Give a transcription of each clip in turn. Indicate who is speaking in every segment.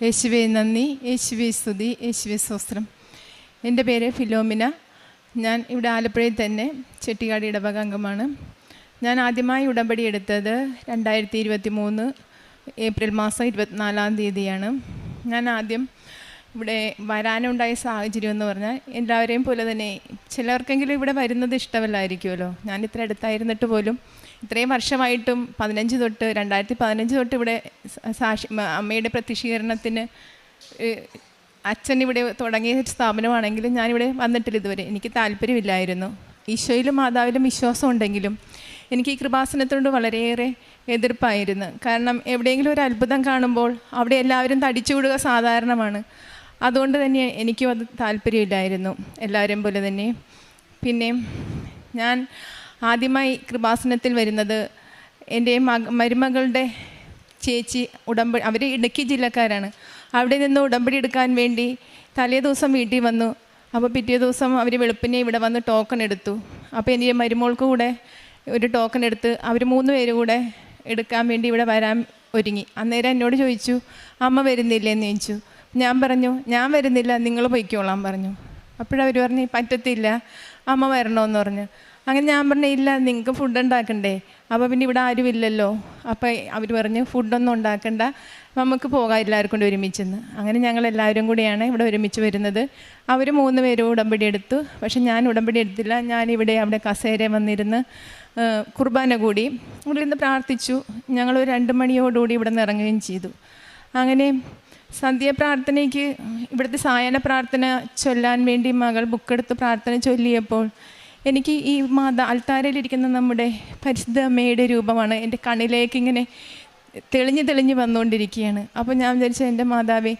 Speaker 1: യേശുവേ നന്ദി, യേശുവേ സ്തുതി, യേശുവേ സ്തോത്രം. എൻ്റെ പേര് ഫിലോമിന. ഞാൻ ഇവിടെ ആലപ്പുഴയിൽ തന്നെ ചെട്ടിക്കാട് ഇടവക അംഗമാണ്. ഞാൻ ആദ്യമായി ഉടമ്പടി എടുത്തത് 2023 ഏപ്രിൽ മാസം 24-ാം തീയതിയാണ്. ഞാൻ ആദ്യം ഇവിടെ വരാനുണ്ടായ സാഹചര്യം എന്ന് പറഞ്ഞാൽ എല്ലാവരെയും പോലെ തന്നെ ചിലർക്കെങ്കിലും ഇവിടെ വരുന്നത് ഇഷ്ടമല്ലായിരിക്കുമല്ലോ. ഞാൻ ഇത്ര അടുത്തായിരുന്നിട്ട് പോലും ഇത്രയും വർഷമായിട്ടും 2015 തൊട്ട് ഇവിടെ അമ്മയുടെ പ്രത്യക്ഷീകരണത്തിന് അച്ഛൻ ഇവിടെ തുടങ്ങിയ സ്ഥാപനമാണെങ്കിലും ഞാനിവിടെ വന്നിട്ടില്ല ഇതുവരെ. എനിക്ക് താല്പര്യമില്ലായിരുന്നു. ഈശോയിലും മാതാവിലും വിശ്വാസം ഉണ്ടെങ്കിലും എനിക്ക് ഈ കൃപാസനത്തോട് വളരെയേറെ എതിർപ്പായിരുന്നു. കാരണം എവിടെയെങ്കിലും ഒരു അത്ഭുതം കാണുമ്പോൾ അവിടെ എല്ലാവരും തടിച്ചുകൂടുക സാധാരണമാണ്. അതുകൊണ്ട് തന്നെ എനിക്കും അത് താല്പര്യമില്ലായിരുന്നു, എല്ലാവരെയും പോലെ തന്നെ. പിന്നെ ഞാൻ ആദ്യമായി കൃപാസനത്തിൽ വരുന്നത് എൻ്റെ മരുമകളുടെ ചേച്ചി അവർ ഇടുക്കി ജില്ലക്കാരാണ്. അവിടെ നിന്ന് ഉടമ്പടി എടുക്കാൻ വേണ്ടി തലേ ദിവസം വീട്ടിൽ വന്നു. അപ്പോൾ പിറ്റേ ദിവസം അവർ വെളുപ്പിനെ ഇവിടെ വന്ന് ടോക്കൺ എടുത്തു. അപ്പോൾ എൻ്റെ മരുമോൾക്ക് കൂടെ ഒരു ടോക്കൺ എടുത്ത് അവർ 3 പേര് കൂടെ എടുക്കാൻ വേണ്ടി ഇവിടെ വരാൻ ഒരുങ്ങി. അന്നേരം എന്നോട് ചോദിച്ചു, അമ്മ വരുന്നില്ലെന്ന് ചോദിച്ചു. ഞാൻ പറഞ്ഞു, ഞാൻ വരുന്നില്ല, നിങ്ങൾ പൊയ്ക്കോളാൻ പറഞ്ഞു. അപ്പോഴവർ പറഞ്ഞു, പറ്റത്തില്ല, അമ്മ വരണമെന്ന് പറഞ്ഞു. അങ്ങനെ ഞാൻ പറഞ്ഞു, ഇല്ല, നിങ്ങൾക്ക് ഫുഡ് ഉണ്ടാക്കണ്ടേ, അപ്പോൾ പിന്നെ ഇവിടെ ആരുമില്ലല്ലോ. അപ്പോൾ അവർ പറഞ്ഞു, ഫുഡൊന്നും ഉണ്ടാക്കണ്ട, നമുക്ക് പോകാം എല്ലാവർക്കും കൂടി ഒരുമിച്ചെന്ന്. അങ്ങനെ ഞങ്ങൾ എല്ലാവരും കൂടിയാണ് ഇവിടെ ഒരുമിച്ച് വരുന്നത്. അവർ 3 പേരും ഉടമ്പടി എടുത്തു. പക്ഷെ ഞാൻ ഉടമ്പടി എടുത്തില്ല. ഞാനിവിടെ അവിടെ കസേര വന്നിരുന്ന് കുർബാന കൂടി ഇവിടെ നിന്ന് പ്രാർത്ഥിച്ചു. ഞങ്ങൾ 2 മണിയോടുകൂടി ഇവിടെ നിന്ന് ഇറങ്ങുകയും ചെയ്തു. അങ്ങനെ സന്ധ്യാപ്രാർത്ഥനയ്ക്ക് ഇവിടുത്തെ സായാഹ്ന പ്രാർത്ഥന ചൊല്ലാൻ വേണ്ടി മകൾ ബുക്കെടുത്ത് പ്രാർത്ഥന ചൊല്ലിയപ്പോൾ എനിക്ക് ഈ അൽത്താരയിലിരിക്കുന്ന നമ്മുടെ പരിശുദ്ധ അമ്മയുടെ രൂപമാണ് എൻ്റെ കണ്ണിലേക്ക് ഇങ്ങനെ തെളിഞ്ഞ് വന്നുകൊണ്ടിരിക്കുകയാണ്. അപ്പോൾ ഞാൻ വിചാരിച്ചു, എൻ്റെ മാതാവേ,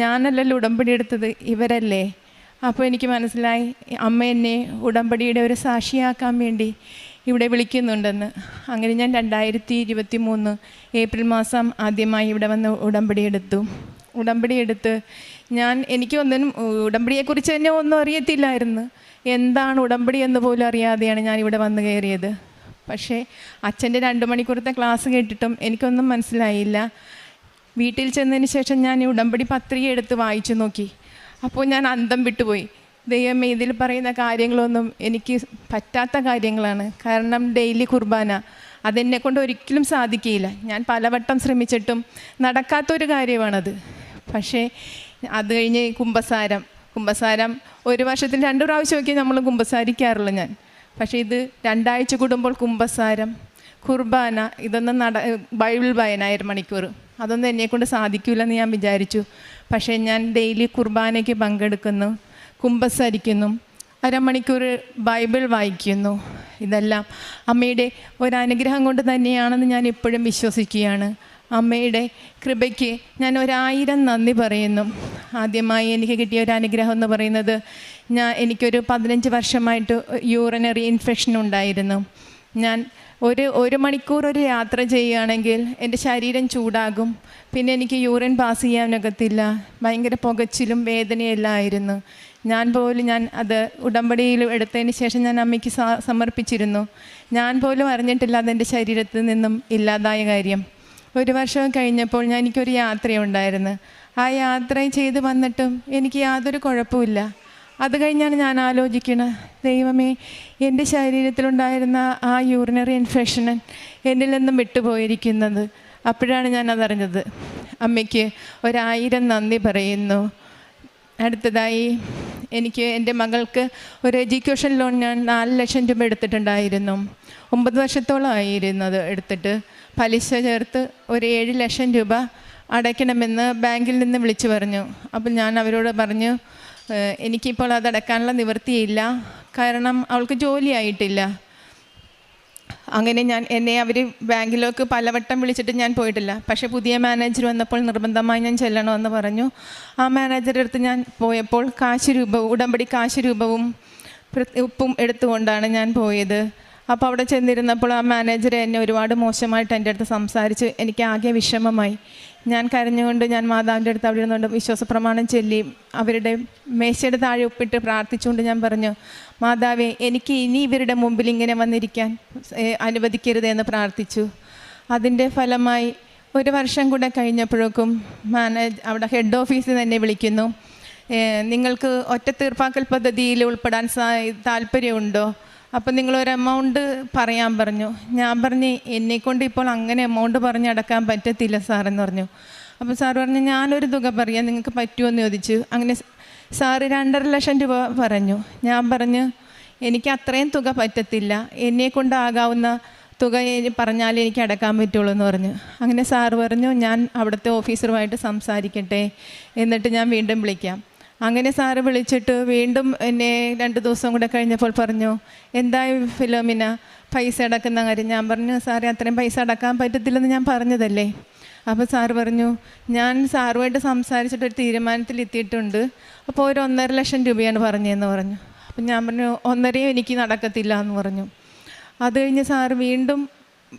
Speaker 1: ഞാനല്ലല്ലോ ഉടമ്പടി എടുത്തത്, ഇവരല്ലേ. അപ്പോൾ എനിക്ക് മനസ്സിലായി, അമ്മ എന്നെ ഉടമ്പടിയുടെ ഒരു സാക്ഷിയാക്കാൻ വേണ്ടി ഇവിടെ വിളിക്കുന്നുണ്ടെന്ന്. അങ്ങനെ ഞാൻ 2023 ഏപ്രിൽ മാസം ആദ്യമായി ഇവിടെ വന്ന് ഉടമ്പടി എടുത്ത് എനിക്കൊന്നും ഉടമ്പടിയെക്കുറിച്ച് തന്നെ ഒന്നും അറിയത്തില്ലായിരുന്നു. എന്താണ് ഉടമ്പടി എന്ന് പോലും അറിയാതെയാണ് ഞാനിവിടെ വന്ന് കയറിയത്. പക്ഷേ അച്ഛൻ്റെ 2 മണിക്കൂറത്തെ ക്ലാസ് കേട്ടിട്ടും എനിക്കൊന്നും മനസ്സിലായില്ല. വീട്ടിൽ ചെന്നതിന് ശേഷം ഞാൻ ഈ ഉടമ്പടി പത്രിക എടുത്ത് വായിച്ചു നോക്കി. അപ്പോൾ ഞാൻ അന്തം വിട്ടുപോയി. ദൈവമേ, ഇതിൽ പറയുന്ന കാര്യങ്ങളൊന്നും എനിക്ക് പറ്റാത്ത കാര്യങ്ങളാണ്. കാരണം ഡെയിലി കുർബാന അതെന്നെക്കൊണ്ട് ഒരിക്കലും സാധിക്കുകയില്ല. ഞാൻ പലവട്ടം ശ്രമിച്ചിട്ടും നടക്കാത്തൊരു കാര്യമാണത്. പക്ഷേ അത് കഴിഞ്ഞ് കുമ്പസാരം 1 വർഷത്തിൽ 2 പ്രാവശ്യമൊക്കെ നമ്മൾ കുമ്പസാരിക്കാറുള്ളൂ ഞാൻ. പക്ഷേ ഇത് 2 ആഴ്ച കൂടുമ്പോൾ കുമ്പസാരം, കുർബാന, ഇതൊന്നും ബൈബിൾ വായന 1 മണിക്കൂർ, അതൊന്നും എന്നെക്കൊണ്ട് സാധിക്കില്ലെന്ന് ഞാൻ വിചാരിച്ചു. പക്ഷേ ഞാൻ ഡെയിലി കുർബാനയ്ക്ക് പങ്കെടുക്കുന്നു, കുമ്പസാരിക്കുന്നു, 1/2 മണിക്കൂർ ബൈബിൾ വായിക്കുന്നു. ഇതെല്ലാം അമ്മയുടെ ഒരനുഗ്രഹം കൊണ്ട് തന്നെയാണെന്ന് ഞാൻ ഇപ്പോഴും വിശ്വസിക്കുകയാണ്. അമ്മയുടെ കൃപയ്ക്ക് ഞാൻ 1000 നന്ദി പറയുന്നു. ആദ്യമായി എനിക്ക് കിട്ടിയ ഒരു അനുഗ്രഹം എന്ന് പറയുന്നത്, എനിക്കൊരു 15 വർഷമായിട്ട് യൂറിനറി ഇൻഫെക്ഷൻ ഉണ്ടായിരുന്നു. ഞാൻ ഒരു മണിക്കൂർ ഒരു യാത്ര ചെയ്യുകയാണെങ്കിൽ എൻ്റെ ശരീരം ചൂടാകും. പിന്നെ എനിക്ക് യൂറിൻ പാസ് ചെയ്യാനൊക്കത്തില്ല. ഭയങ്കര പുകച്ചിലും വേദനയെല്ലാം ആയിരുന്നു. ഞാൻ അത് ഉടമ്പടിയിൽ എടുത്തതിന് ശേഷം ഞാൻ അമ്മയ്ക്ക് സമർപ്പിച്ചിരുന്നു. ഞാൻ പോലും അറിഞ്ഞിട്ടില്ല അതെൻ്റെ ശരീരത്തിൽ നിന്നും ഇല്ലാതായ കാര്യം. 1 വർഷം കഴിഞ്ഞപ്പോൾ എനിക്കൊരു യാത്രയുണ്ടായിരുന്നു. ആ യാത്ര ചെയ്ത് വന്നിട്ടും എനിക്ക് യാതൊരു കുഴപ്പമില്ല. അത് കഴിഞ്ഞാണ് ഞാൻ ആലോചിക്കുന്നത്, ദൈവമേ, എൻ്റെ ശരീരത്തിലുണ്ടായിരുന്ന ആ യൂറിനറി ഇൻഫെക്ഷൻ എന്നിൽ നിന്നും വിട്ടുപോയിരിക്കുന്നത്. അപ്പോഴാണ് ഞാൻ അതറിഞ്ഞത്. അമ്മയ്ക്ക് 1000 നന്ദി പറയുന്നു. അടുത്തതായി എൻ്റെ മകൾക്ക് ഒരു എഡ്യൂക്കേഷൻ ലോൺ ഞാൻ 4 ലക്ഷം രൂപ എടുത്തിട്ടുണ്ടായിരുന്നു. 9 വർഷത്തോളം ആയിരുന്നത് എടുത്തിട്ട്. പലിശ ചേർത്ത് ഒരു 7 ലക്ഷം രൂപ അടയ്ക്കണമെന്ന് ബാങ്കിൽ നിന്ന് വിളിച്ചു പറഞ്ഞു. അപ്പോൾ ഞാൻ അവരോട് പറഞ്ഞു, എനിക്കിപ്പോൾ അതടക്കാനുള്ള നിവൃത്തിയില്ല, കാരണം അവൾക്ക് ജോലിയായിട്ടില്ല. അങ്ങനെ എന്നെ അവർ ബാങ്കിലേക്ക് പലവട്ടം വിളിച്ചിട്ട് ഞാൻ പോയിട്ടില്ല. പക്ഷേ പുതിയ മാനേജർ വന്നപ്പോൾ നിർബന്ധമായി ഞാൻ ചെല്ലണമെന്ന് പറഞ്ഞു. ആ മാനേജറുടെ അടുത്ത് ഞാൻ പോയപ്പോൾ ഉടമ്പടി കാശ് രൂപവും ഉപ്പും എടുത്തുകൊണ്ടാണ് ഞാൻ പോയത്. അപ്പോൾ അവിടെ ചെന്നിരുന്നപ്പോൾ ആ മാനേജർ എന്നെ ഒരുപാട് മോശമായിട്ട് എൻ്റെ അടുത്ത് സംസാരിച്ച് എനിക്ക് ആകെ വിഷമമായി. ഞാൻ കരഞ്ഞുകൊണ്ട് ഞാൻ മാതാവിൻ്റെ അടുത്ത് അവിടെ ഇരുന്നുകൊണ്ട് വിശ്വാസപ്രമാണം ചൊല്ലി അവരുടെ മേശയുടെ താഴെ ഒപ്പിട്ട് പ്രാർത്ഥിച്ചുകൊണ്ട് ഞാൻ പറഞ്ഞു, മാതാവേ, എനിക്ക് ഇനി ഇവരുടെ മുമ്പിൽ ഇങ്ങനെ വന്നിരിക്കാൻ അനുവദിക്കരുതെന്ന് പ്രാർത്ഥിച്ചു. അതിൻ്റെ ഫലമായി 1 വർഷം കൂടെ കഴിഞ്ഞപ്പോഴേക്കും അവിടെ ഹെഡ് ഓഫീസിൽ തന്നെ വിളിക്കുന്നു. നിങ്ങൾക്ക് ഒറ്റ തീർപ്പാക്കൽ പദ്ധതിയിൽ ഉൾപ്പെടാൻ താല്പര്യമുണ്ടോ? അപ്പോൾ നിങ്ങളൊരു എമൗണ്ട് പറയാൻ പറഞ്ഞു. ഞാൻ പറഞ്ഞു എന്നെക്കൊണ്ട് ഇപ്പോൾ അങ്ങനെ എമൗണ്ട് പറഞ്ഞടക്കാൻ പറ്റത്തില്ല സാറെന്ന് പറഞ്ഞു. അപ്പോൾ സാറ് പറഞ്ഞു ഞാനൊരു തുക പറയാം, നിങ്ങൾക്ക് പറ്റുമോ എന്ന് ചോദിച്ചു. അങ്ങനെ സാറ് 2.5 ലക്ഷം രൂപ പറഞ്ഞു. ഞാൻ പറഞ്ഞു എനിക്ക് അത്രയും തുക പറ്റത്തില്ല, എന്നെക്കൊണ്ടാകാവുന്ന തുക പറഞ്ഞാലേ എനിക്ക് അടക്കാൻ പറ്റുള്ളൂ എന്ന് പറഞ്ഞു. അങ്ങനെ സാറ് പറഞ്ഞു ഞാൻ അവിടുത്തെ ഓഫീസറുമായിട്ട് സംസാരിക്കട്ടെ, എന്നിട്ട് ഞാൻ വീണ്ടും വിളിക്കാം. അങ്ങനെ സാറ് വിളിച്ചിട്ട് വീണ്ടും എന്നെ 2 ദിവസം കൂടെ കഴിഞ്ഞപ്പോൾ പറഞ്ഞു എന്തായി ഫിലോമിന പൈസ അടക്കുന്ന കാര്യം? ഞാൻ പറഞ്ഞു സാറേ അത്രയും പൈസ അടക്കാൻ പറ്റത്തില്ലെന്ന് ഞാൻ പറഞ്ഞതല്ലേ. അപ്പോൾ സാറ് പറഞ്ഞു ഞാൻ സാറുമായിട്ട് സംസാരിച്ചിട്ടൊരു തീരുമാനത്തിലെത്തിയിട്ടുണ്ട്, അപ്പോൾ ഒരു 1.5 ലക്ഷം രൂപയാണ് പറഞ്ഞതെന്ന് പറഞ്ഞു. അപ്പം ഞാൻ പറഞ്ഞു 1.5 എനിക്ക് നടക്കത്തില്ല എന്ന് പറഞ്ഞു. അത് കഴിഞ്ഞ് സാറ് വീണ്ടും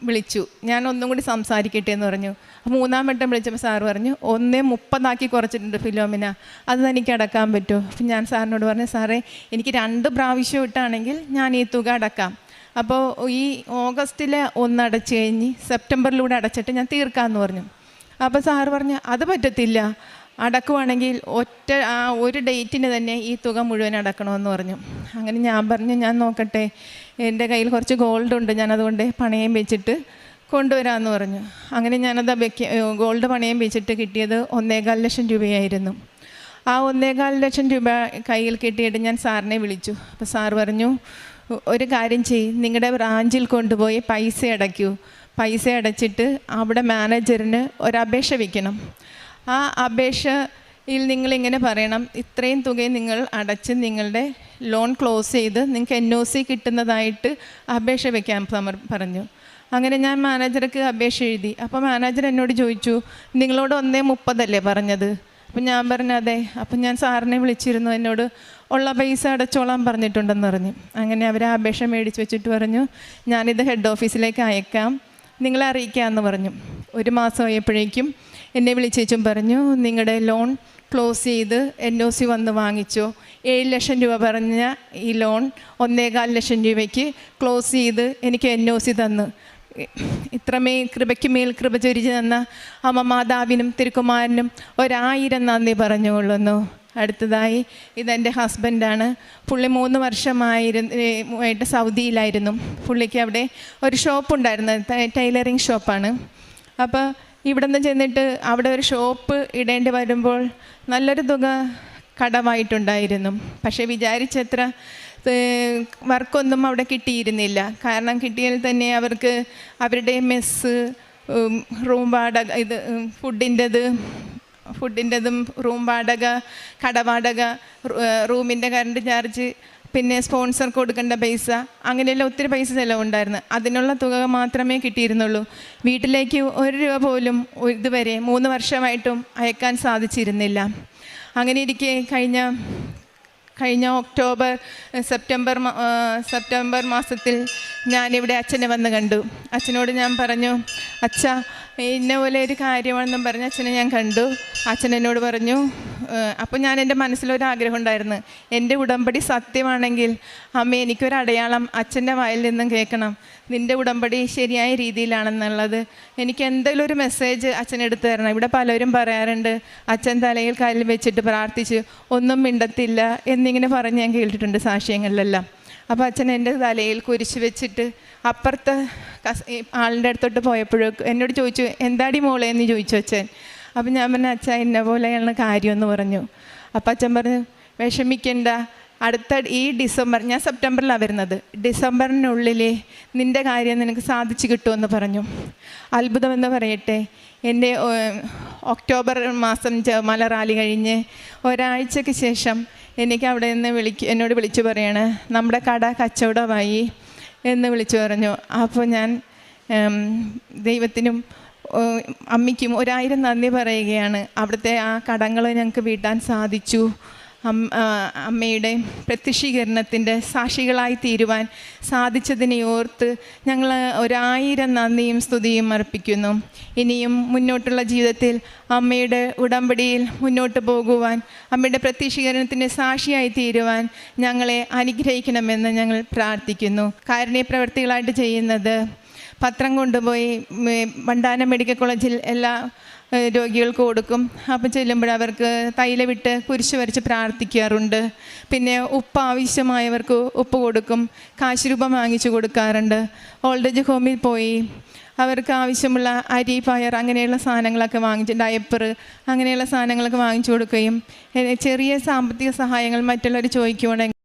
Speaker 1: വിളിച്ചു, ഞാൻ ഒന്നും കൂടി സംസാരിക്കട്ടെ എന്ന് പറഞ്ഞു. അപ്പോൾ 3-ാം വട്ടം വിളിച്ചപ്പോൾ സാറ് പറഞ്ഞു 1.30 കുറച്ചിട്ടുണ്ട് ഫിലോമിന, അത് എനിക്ക് അടക്കാൻ പറ്റുമോ? അപ്പം ഞാൻ സാറിനോട് പറഞ്ഞു സാറേ എനിക്ക് 2 പ്രാവശ്യം ഇട്ടാണെങ്കിൽ ഞാൻ ഈ തുക അടക്കാം, അപ്പോൾ ഈ ഓഗസ്റ്റിൽ 1 അടച്ചു കഴിഞ്ഞ് സെപ്റ്റംബറിലൂടെ അടച്ചിട്ട് ഞാൻ തീർക്കാമെന്ന് പറഞ്ഞു. അപ്പോൾ സാറ് പറഞ്ഞു അത് പറ്റത്തില്ല, അടക്കുവാണെങ്കിൽ ഒരു ഡേറ്റിന് തന്നെ ഈ തുക മുഴുവൻ അടക്കണമെന്ന് പറഞ്ഞു. അങ്ങനെ ഞാൻ പറഞ്ഞു ഞാൻ നോക്കട്ടെ, എൻ്റെ കയ്യിൽ കുറച്ച് ഗോൾഡ് ഉണ്ട്, ഞാനതുകൊണ്ട് പണയം വെച്ചിട്ട് കൊണ്ടുവരാമെന്ന് പറഞ്ഞു. അങ്ങനെ ഞാനത് ഗോൾഡ് പണയം വെച്ചിട്ട് കിട്ടിയത് 1.25 ലക്ഷം രൂപയായിരുന്നു. ആ 1.25 ലക്ഷം രൂപ കയ്യിൽ കിട്ടിയിട്ട് ഞാൻ സാറിനെ വിളിച്ചു. അപ്പോൾ സാറ് പറഞ്ഞു ഒരു കാര്യം ചെയ്യ്, നിങ്ങളുടെ ബ്രാഞ്ചിൽ കൊണ്ടുപോയി പൈസ അടയ്ക്കൂ, പൈസ അടച്ചിട്ട് അവിടെ മാനേജറിന് ഒരു അപേക്ഷ വയ്ക്കണം. ആ അപേക്ഷയിൽ നിങ്ങളിങ്ങനെ പറയണം ഇത്രയും തുകയും നിങ്ങൾ അടച്ച് നിങ്ങളുടെ ലോൺ ക്ലോസ് ചെയ്ത് നിങ്ങൾക്ക് NOC കിട്ടുന്നതായിട്ട് അപേക്ഷ വയ്ക്കാൻ പറഞ്ഞു. അങ്ങനെ ഞാൻ മാനേജർക്ക് അപേക്ഷ എഴുതി. അപ്പോൾ മാനേജർ എന്നോട് ചോദിച്ചു നിങ്ങളോട് 1.30 പറഞ്ഞത്? അപ്പം ഞാൻ പറഞ്ഞു അതെ. അപ്പം ഞാൻ സാറിനെ വിളിച്ചിരുന്നു, എന്നോട് ഉള്ള പൈസ അടച്ചോളാൻ പറഞ്ഞിട്ടുണ്ടെന്ന് പറഞ്ഞു. അങ്ങനെ അവർ ആ അപേക്ഷ മേടിച്ച് വെച്ചിട്ട് പറഞ്ഞു ഞാനിത് ഹെഡ് ഓഫീസിലേക്ക് അയക്കാം, നിങ്ങളെ അറിയിക്കാമെന്ന് പറഞ്ഞു. 1 മാസം ആയപ്പോഴേക്കും എന്നെ വിളിച്ചേച്ചും പറഞ്ഞു നിങ്ങളുടെ ലോൺ ക്ലോസ് ചെയ്ത് NOC വന്ന് വാങ്ങിച്ചോ. 7 ലക്ഷം രൂപ പറഞ്ഞ ഈ ലോൺ 1.25 ലക്ഷം രൂപയ്ക്ക് ക്ലോസ് ചെയ്ത് എനിക്ക് NOC തന്നു. ഇത്രമേൽ കൃപയ്ക്ക് മേൽ കൃപ ചൊരിഞ്ഞു തന്ന അമ്മ മാതാവിനും തിരുക്കുമാരനും 1000 നന്ദി പറഞ്ഞുകൊള്ളുന്നു. അടുത്തതായി ഇതെൻ്റെ ഹസ്ബൻഡാണ്. പുള്ളി 3 വർഷമായിട്ട് സൗദിയിലായിരുന്നു. പുള്ളിക്ക് അവിടെ ഒരു ഷോപ്പുണ്ടായിരുന്നു, ടൈലറിങ് ഷോപ്പാണ്. അപ്പോൾ ഇവിടെ നിന്ന് ചെന്നിട്ട് അവിടെ ഒരു ഷോപ്പ് ഇടേണ്ടി വരുമ്പോൾ നല്ലൊരു തുക കടമായിട്ടുണ്ടായിരുന്നു. പക്ഷേ വിചാരിച്ചത്ര വർക്കൊന്നും അവിടെ കിട്ടിയിരുന്നില്ല. കാരണം കിട്ടിയാൽ തന്നെ അവർക്ക് അവരുടെ മെസ്സ്, റൂം വാടക, ഇത് ഫുഡിൻ്റെതും റൂം വാടക, കടവാടക, റൂമിൻ്റെ കറണ്ട് ചാർജ്, പിന്നെ സ്പോൺസർ കൊടുക്കേണ്ട പൈസ, അങ്ങനെയെല്ലാം ഒത്തിരി പൈസ ചിലവുണ്ടായിരുന്നു. അതിനുള്ള തുക മാത്രമേ കിട്ടിയിരുന്നുള്ളൂ. വീട്ടിലേക്ക് 1 രൂപ പോലും ഇതുവരെ 3 വർഷമായിട്ടും അയക്കാൻ സാധിച്ചിരുന്നില്ല. അങ്ങനെ ഇരിക്കെ കഴിഞ്ഞ സെപ്റ്റംബർ മാസത്തിൽ ഞാനിവിടെ അച്ഛനെ വന്ന് കണ്ടു. അച്ഛനോട് ഞാൻ പറഞ്ഞു അച്ഛാ ഇന്ന പോലെ ഒരു കാര്യമാണെന്നും പറഞ്ഞ് അച്ഛനെ ഞാൻ കണ്ടു. അച്ഛൻ എന്നോട് പറഞ്ഞു, അപ്പോൾ ഞാൻ എൻ്റെ മനസ്സിലൊരാഗ്രഹം ഉണ്ടായിരുന്നു, എൻ്റെ ഉടമ്പടി സത്യമാണെങ്കിൽ അമ്മ എനിക്കൊരടയാളം അച്ഛൻ്റെ വായിൽ നിന്നും കേൾക്കണം, നിൻ്റെ ഉടമ്പടി ശരിയായ രീതിയിലാണെന്നുള്ളത്. എനിക്ക് എന്തെങ്കിലും ഒരു മെസ്സേജ് അച്ഛനെടുത്ത് തരണം. ഇവിടെ പലരും പറയാറുണ്ട് അച്ഛൻ തലയിൽ കാലിൽ വെച്ചിട്ട് പ്രാർത്ഥിച്ച് ഒന്നും മിണ്ടത്തില്ല എന്നിങ്ങനെ പറഞ്ഞ് ഞാൻ കേട്ടിട്ടുണ്ട് സാക്ഷ്യങ്ങളിലെല്ലാം. അപ്പോൾ അച്ഛൻ എൻ്റെ തലയിൽ കുരിശ് വെച്ചിട്ട് അപ്പുറത്തെ ആളിൻ്റെ അടുത്തോട്ട് പോയപ്പോഴേക്കും എന്നോട് ചോദിച്ചു എന്താടി മോളെ എന്ന് ചോദിച്ചു അച്ഛൻ. അപ്പം ഞാൻ പറഞ്ഞു അച്ഛൻ എന്നെ പോലെയാണ് കാര്യമെന്ന് പറഞ്ഞു. അപ്പം അച്ഛൻ പറഞ്ഞു വിഷമിക്കണ്ട, ഈ ഡിസംബർ, ഞാൻ സെപ്റ്റംബറിലാണ് വരുന്നത്, ഡിസംബറിനുള്ളിൽ നിൻ്റെ കാര്യം നിനക്ക് സാധിച്ചു കിട്ടുമെന്ന് പറഞ്ഞു. അത്ഭുതമെന്ന് പറയട്ടെ, എൻ്റെ ഒക്ടോബർ മാസം ജപമാല റാലി കഴിഞ്ഞ് ഒരാഴ്ചയ്ക്ക് ശേഷം എനിക്ക് അവിടെ നിന്ന് എന്നോട് വിളിച്ചു പറയാണ് നമ്മുടെ കട കച്ചവടമായി എന്ന് വിളിച്ചു പറഞ്ഞു. അപ്പോൾ ഞാൻ ദൈവത്തിനും അമ്മയ്ക്കും 1000 നന്ദി പറയുകയാണ്. അവിടുത്തെ ആ കടങ്ങൾ ഞങ്ങൾക്ക് വീട്ടാൻ സാധിച്ചു. അമ്മയുടെ പ്രത്യക്ഷീകരണത്തിൻ്റെ സാക്ഷികളായി തീരുവാൻ സാധിച്ചതിനെ ഓർത്ത് ഞങ്ങൾ 1000 നന്ദിയും സ്തുതിയും അർപ്പിക്കുന്നു. ഇനിയും മുന്നോട്ടുള്ള ജീവിതത്തിൽ അമ്മയുടെ ഉടമ്പടിയിൽ മുന്നോട്ട് പോകുവാൻ, അമ്മയുടെ പ്രത്യക്ഷീകരണത്തിൻ്റെ സാക്ഷിയായി തീരുവാൻ ഞങ്ങളെ അനുഗ്രഹിക്കണമെന്ന് ഞങ്ങൾ പ്രാർത്ഥിക്കുന്നു. കാരുണ്യ പ്രവൃത്തികളായിട്ട് ചെയ്യുന്നത് പത്രം കൊണ്ടുപോയി വണ്ടാനം മെഡിക്കൽ കോളേജിൽ എല്ലാ രോഗികൾക്ക് കൊടുക്കും. അപ്പം ചെല്ലുമ്പോൾ അവർക്ക് തൈലമിട്ട് കുരിശ് വരച്ച് പ്രാർത്ഥിക്കാറുണ്ട്. പിന്നെ ഉപ്പ് ആവശ്യമായവർക്ക് ഉപ്പ് കൊടുക്കും, കാശ് രൂപ വാങ്ങിച്ചു കൊടുക്കാറുണ്ട്. ഓൾഡ് ഏജ് ഹോമിൽ പോയി അവർക്ക് ആവശ്യമുള്ള അരി, പയർ അങ്ങനെയുള്ള സാധനങ്ങളൊക്കെ വാങ്ങിച്ച്, ഡയപ്പർ അങ്ങനെയുള്ള സാധനങ്ങളൊക്കെ വാങ്ങിച്ചു കൊടുക്കുകയും ചെറിയ സാമ്പത്തിക സഹായങ്ങൾ മറ്റുള്ളവർ ചോദിക്കുവാണെങ്കിൽ